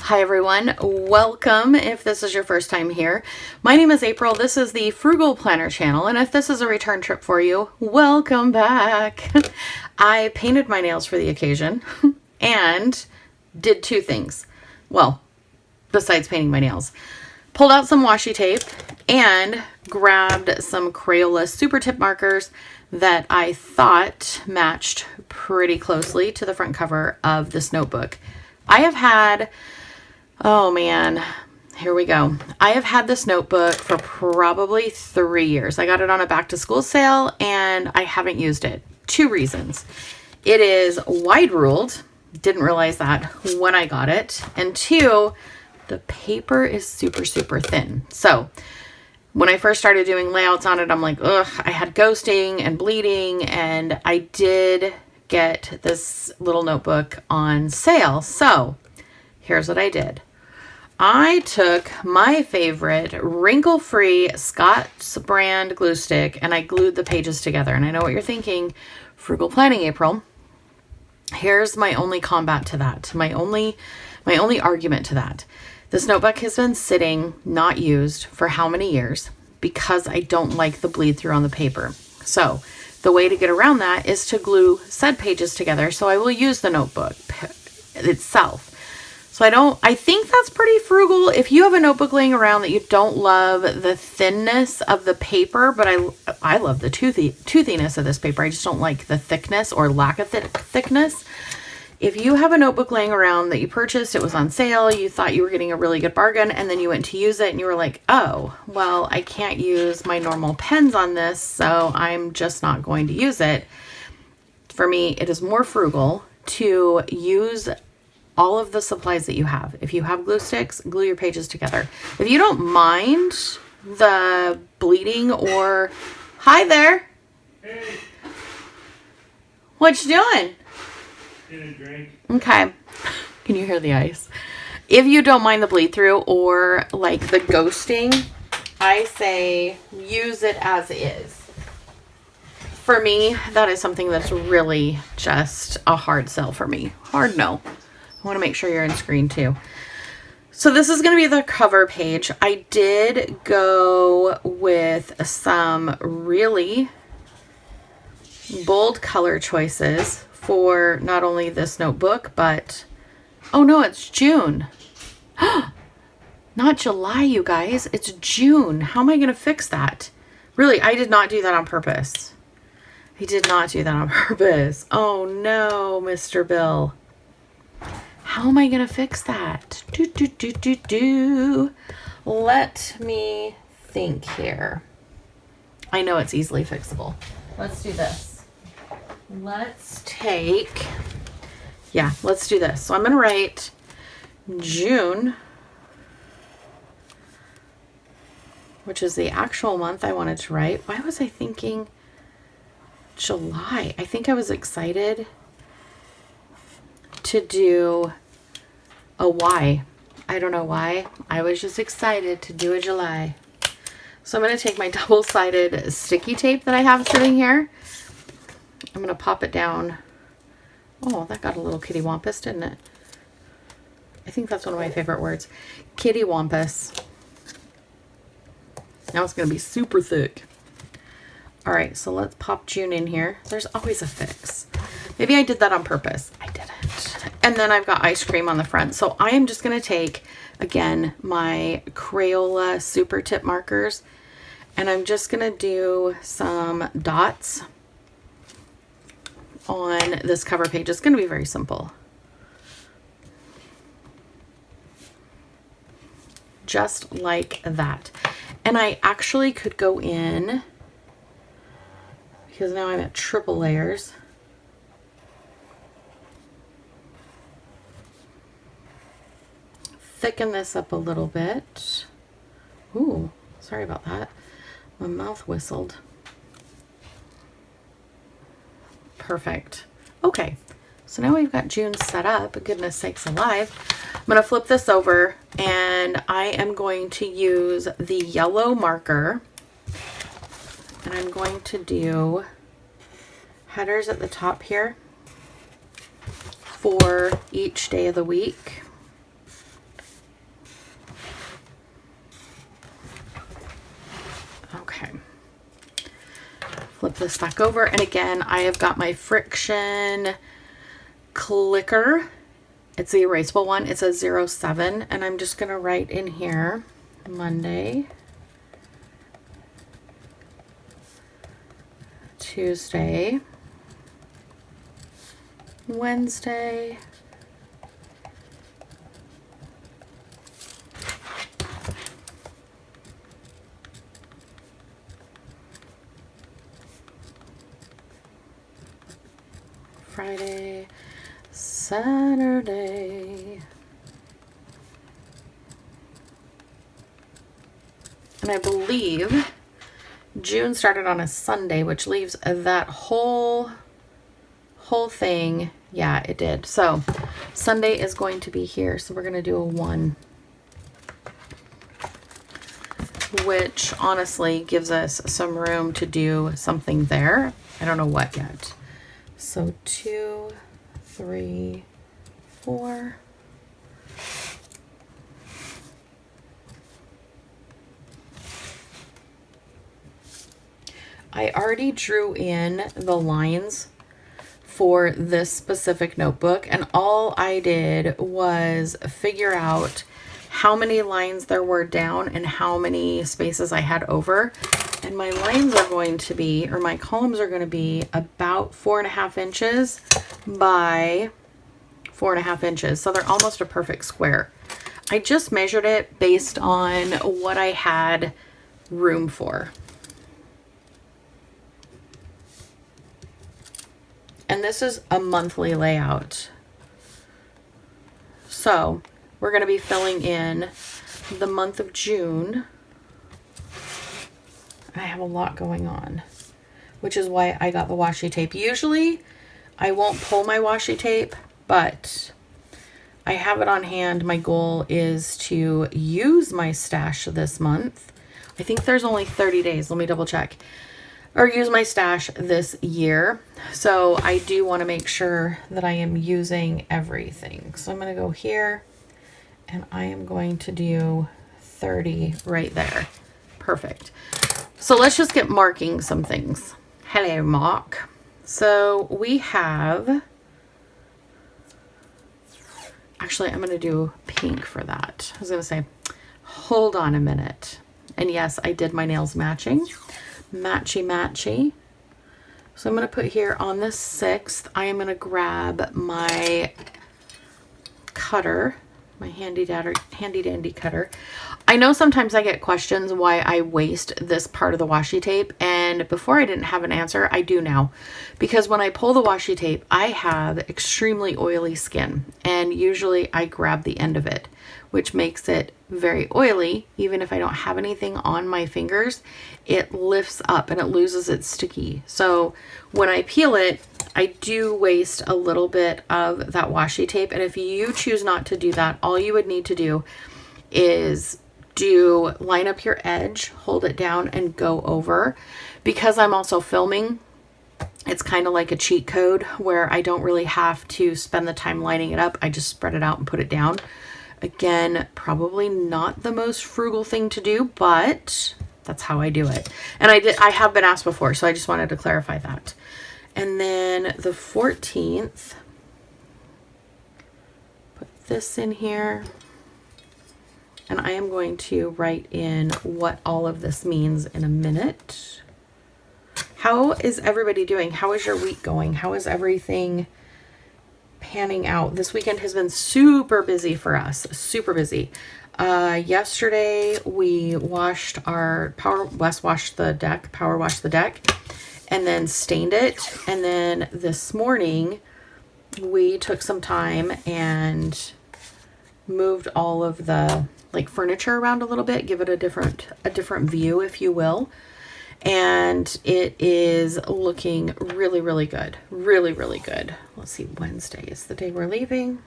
Hi everyone, welcome if this is your first time here. My name is April, this is the Frugal Planner channel, and if this is a return trip for you, welcome back. I painted my nails for the occasion and did two things. Well, besides painting my nails. Pulled out some washi tape and grabbed some Crayola super tip markers that I thought matched pretty closely to the front cover of this notebook. I have had, oh man, here we go. I have had this notebook for probably 3 years. I got it on a back to school sale and I haven't used it. Two reasons. It is wide ruled. Didn't realize that when I got it. And two, the paper is super, super thin. So when I first started doing layouts on it, I'm like, ugh, I had ghosting and bleeding, and I did get this little notebook on sale. So here's what I did. I took my favorite wrinkle-free Scott's brand glue stick and I glued the pages together. And I know what you're thinking, frugal planning, April. Here's my only combat to that. My only argument to that. This notebook has been sitting, not used, for how many years? Because I don't like the bleed through on the paper. So the way to get around that is to glue said pages together. So I will use the notebook itself. So I think that's pretty frugal. If you have a notebook laying around that you don't love the thinness of the paper, but I love the toothiness of this paper. I just don't like the thickness or lack of thickness. If you have a notebook laying around that you purchased, it was on sale, you thought you were getting a really good bargain, and then you went to use it and you were like, oh, well, I can't use my normal pens on this, so I'm just not going to use it. For me, it is more frugal to use all of the supplies that you have. If you have glue sticks, glue your pages together. If you don't mind the bleeding or, hi there. Hey. What you doing? Getting a drink. Okay. Can you hear the ice? If you don't mind the bleed through or like the ghosting, I say use it as is. For me, that is something that's really just a hard sell for me. Hard no. I want to make sure you're in screen too. So this is going to be the cover page. I did go with some really bold color choices for not only this notebook, but, oh no, it's June. Not July, you guys. It's June. How am I going to fix that? Really, I did not do that on purpose. I did not do that on purpose. Oh no, Mr. Bill. How am I going to fix that? Let me think here. I know it's easily fixable. Let's do this. Let's do this. So I'm going to write June, which is the actual month I wanted to write. Why was I thinking July? I think I was excited to do a Y. I don't know why. I was just excited to do a July. So I'm going to take my double-sided sticky tape that I have sitting here. I'm going to pop it down. Oh, that got a little kitty wampus, didn't it? I think that's one of my favorite words. Kitty wampus. Now it's going to be super thick. All right, so let's pop June in here. There's always a fix. Maybe I did that on purpose. I didn't. And then I've got ice cream on the front. So I am just going to take, again, my Crayola super tip markers. And I'm just going to do some dots on this cover page. It's going to be very simple. Just like that. And I actually could go in, because now I'm at triple layers. Thicken this up a little bit. Ooh, sorry about that. My mouth whistled. Perfect. Okay, so now we've got June set up. Goodness sakes alive. I'm going to flip this over and I am going to use the yellow marker and I'm going to do headers at the top here for each day of the week. this back over. And again, I have got my friction clicker. It's the erasable one. It's a 07. And I'm just going to write in here Monday, Tuesday, Wednesday, Friday, Saturday. And I believe June started on a Sunday, which leaves that whole thing. Yeah, it did. So Sunday is going to be here. So we're going to do a 1, which honestly gives us some room to do something there. I don't know what yet. So 2, 3, 4. I already drew in the lines for this specific notebook, and all I did was figure out how many lines there were down and how many spaces I had over. And my lines are going to be, or my columns are going to be about 4.5 inches by 4.5 inches. So they're almost a perfect square. I just measured it based on what I had room for. And this is a monthly layout. So we're going to be filling in the month of June. I have a lot going on, which is why I got the washi tape. Usually I won't pull my washi tape, but I have it on hand. My goal is to use my stash this month. I think there's only 30 days. Let me double check. Or use my stash this year. So I do want to make sure that I am using everything. So I'm going to go here and I am going to do 30 right there. Perfect. So let's just get marking some things. Hello, Mark. So we have, actually, I'm going to do pink for that. I was going to say, hold on a minute. And yes, I did my nails matching. Matchy matchy. So I'm going to put here on the 6th, I am going to grab my cutter, my handy dandy cutter. I know sometimes I get questions why I waste this part of the washi tape, and before I didn't have an answer. I do now, because when I pull the washi tape, I have extremely oily skin, and usually I grab the end of it, which makes it very oily. Even if I don't have anything on my fingers, it lifts up and it loses its sticky. So when I peel it, I do waste a little bit of that washi tape. And if you choose not to do that, all you would need to do is line up your edge, hold it down, and go over. Because I'm also filming, it's kind of like a cheat code where I don't really have to spend the time lining it up. I just spread it out and put it down. Again, probably not the most frugal thing to do, but that's how I do it. And I have been asked before, so I just wanted to clarify that. And then the 14th, put this in here. And I am going to write in what all of this means in a minute. How is everybody doing? How is your week going? How is everything panning out? This weekend has been super busy for us. Super busy. Yesterday we washed our power washed the deck, and then stained it. And then this morning we took some time and moved all of the furniture around a little bit, give it a different view, if you will. And it is looking really, really good. Really, really good. Let's see, Wednesday is the day we're leaving.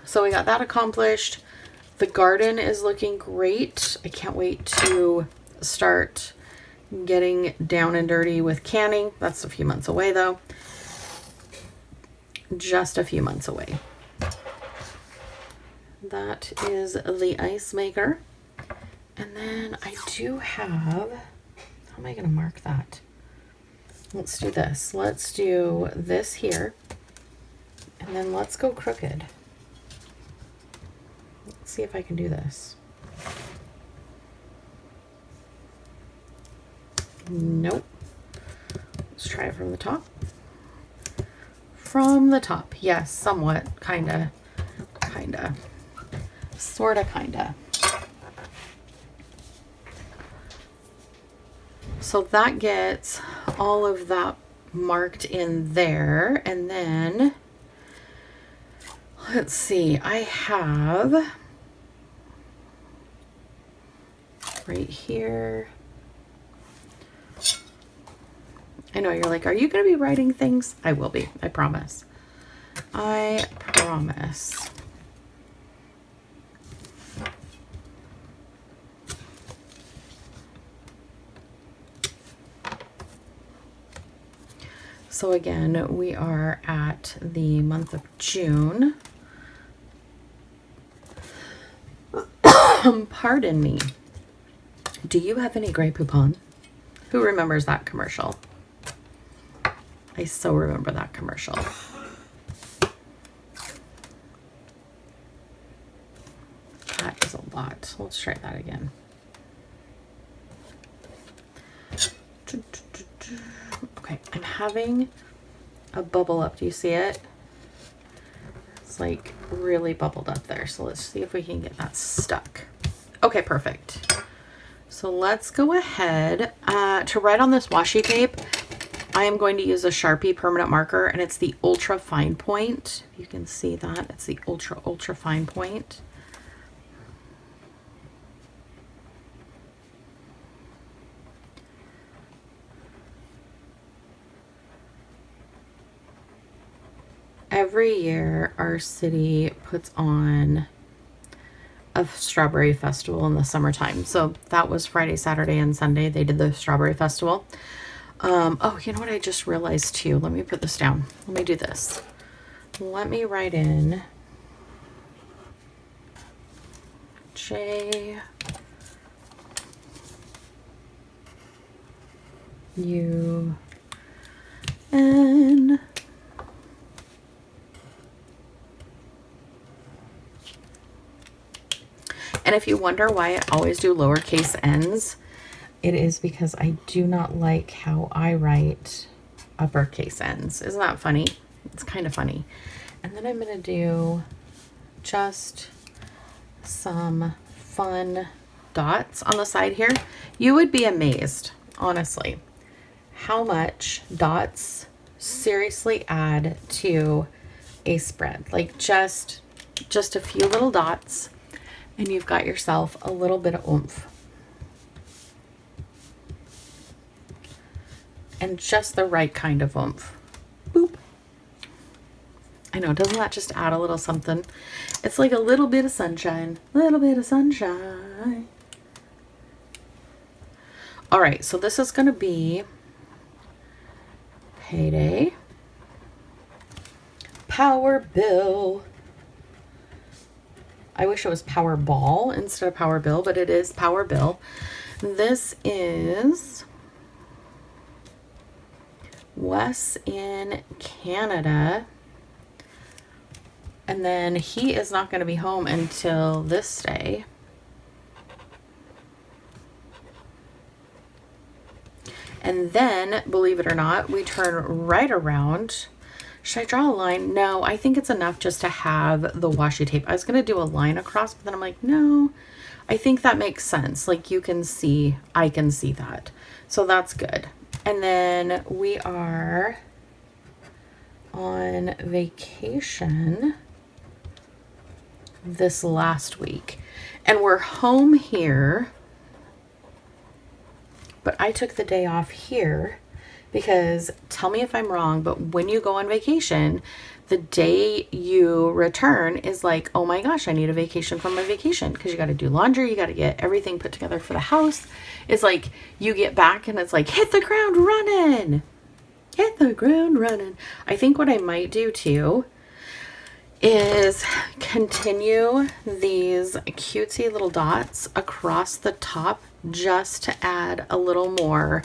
So we got that accomplished. The garden is looking great. I can't wait to start getting down and dirty with canning. That's a few months away though. Just a few months away. That is the ice maker. And then I do have, how am I going to mark that? Let's do this. Let's do this here. And then let's go crooked. Let's see if I can do this. Nope. Let's try it from the top. From the top. Yes, somewhat. Kinda. Sorta, kinda. So that gets all of that marked in there. And then, let's see, I have right here. I know you're like, are you going to be writing things? I will be. I promise. I promise. So again, we are at the month of June. Pardon me. Do you have any Grey Poupon? Who remembers that commercial? I so remember that commercial. That is a lot. Let's try that again. Okay, I'm having a bubble up. Do you see it? It's like really bubbled up there. So let's see if we can get that stuck. Okay, perfect. So let's go ahead to write on this washi tape. I am going to use a Sharpie permanent marker, and it's the ultra fine point. If you can see that, it's the ultra fine point. Every year, our city puts on a strawberry festival in the summertime. So that was Friday, Saturday, and Sunday. They did the strawberry festival. Oh, you know what I just realized too? Let me put this down. Let me do this. Let me write in J U N And if you wonder why I always do lowercase n's, it is because I do not like how I write uppercase n's. Isn't that funny? It's kind of funny. And then I'm going to do just some fun dots on the side here. You would be amazed, honestly, how much dots seriously add to a spread. Like just a few little dots, and you've got yourself a little bit of oomph. And just the right kind of oomph. Boop. I know, doesn't that just add a little something? It's like a little bit of sunshine. Little bit of sunshine. All right, so this is going to be payday. Power bill. I wish it was power ball instead of power bill, but it is power bill. This is Wes in Canada. And then he is not going to be home until this day. And then, believe it or not, we turn right around. Should I draw a line? No, I think it's enough just to have the washi tape. I was going to do a line across, but then I'm like, no, I think that makes sense. Like you can see, I can see that. So that's good. And then we are on vacation this last week. And we're home here. But I took the day off here because, tell me if I'm wrong, but when you go on vacation, the day you return is like, oh my gosh, I need a vacation from my vacation, because you got to do laundry, you got to get everything put together for the house. It's like you get back and it's like, hit the ground running. Hit the ground running. I think what I might do too is continue these cutesy little dots across the top just to add a little more,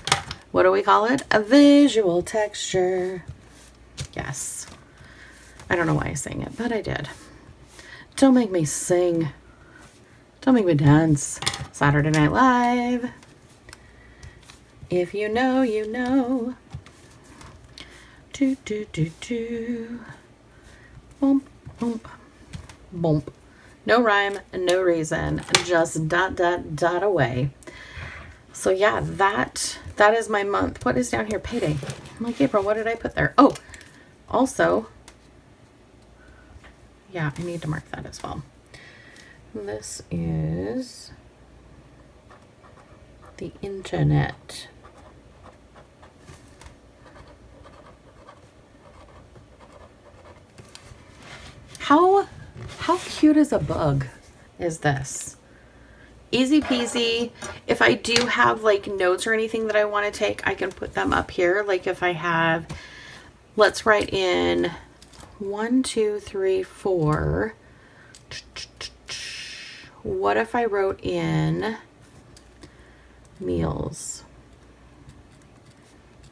what do we call it? A visual texture. Yes. I don't know why I sang it, but I did. Don't make me sing. Don't make me dance. Saturday Night Live. If you know, you know. Do, do, do, do. Bump, bump, bump. No rhyme, no reason, just dot, dot, dot away. So yeah, that is my month. What is down here? Payday. I'm like, April, what did I put there? Oh, also, yeah, I need to mark that as well. This is the internet. How cute as a bug is this? Easy peasy. If I do have like notes or anything that I want to take, I can put them up here. Like if I have, let's write in 1, 2, 3, 4. What if I wrote in meals?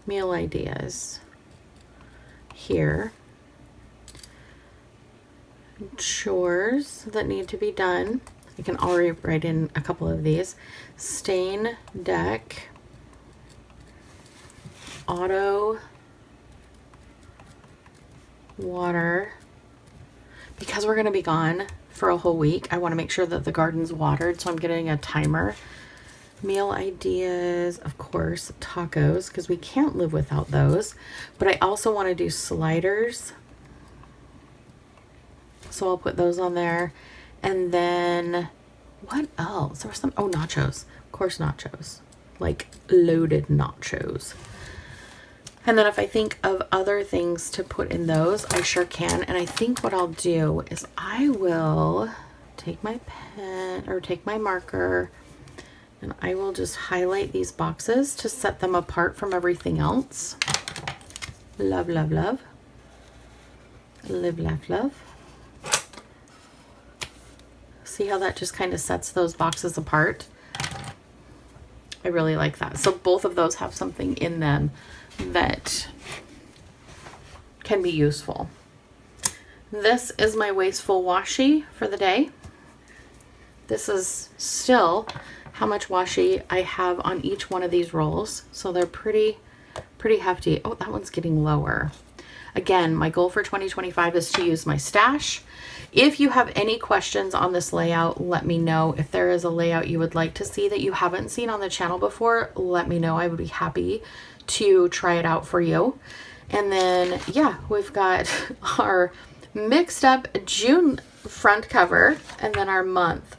Meal ideas here. Chores that need to be done. I can already write in a couple of these. Stain deck. Auto. Water. Because we're going to be gone for a whole week, I want to make sure that the garden's watered, so I'm getting a timer. Meal ideas, of course, tacos, because we can't live without those. But I also want to do sliders. So I'll put those on there. And then what else? There was some, oh, nachos. Of course, nachos. Like loaded nachos. And then if I think of other things to put in those, I sure can. And I think what I'll do is I will take my pen or take my marker and I will just highlight these boxes to set them apart from everything else. Love, love, love. Live, laugh, love. See how that just kind of sets those boxes apart? I really like that. So both of those have something in them that can be useful. This is my wasteful washi for the day. This is still how much washi I have on each one of these rolls. So they're pretty hefty. Oh, that one's getting lower. Again, my goal for 2025 is to use my stash. If you have any questions on this layout, let me know. If there is a layout you would like to see that you haven't seen on the channel before, let me know. I would be happy to try it out for you. And then, yeah, we've got our mixed up June front cover and then our month.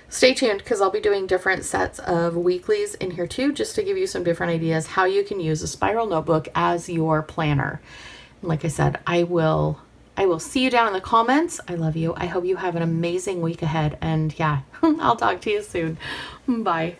Stay tuned because I'll be doing different sets of weeklies in here too, just to give you some different ideas how you can use a spiral notebook as your planner. And like I said, I will see you down in the comments. I love you. I hope you have an amazing week ahead. And yeah, I'll talk to you soon. Bye.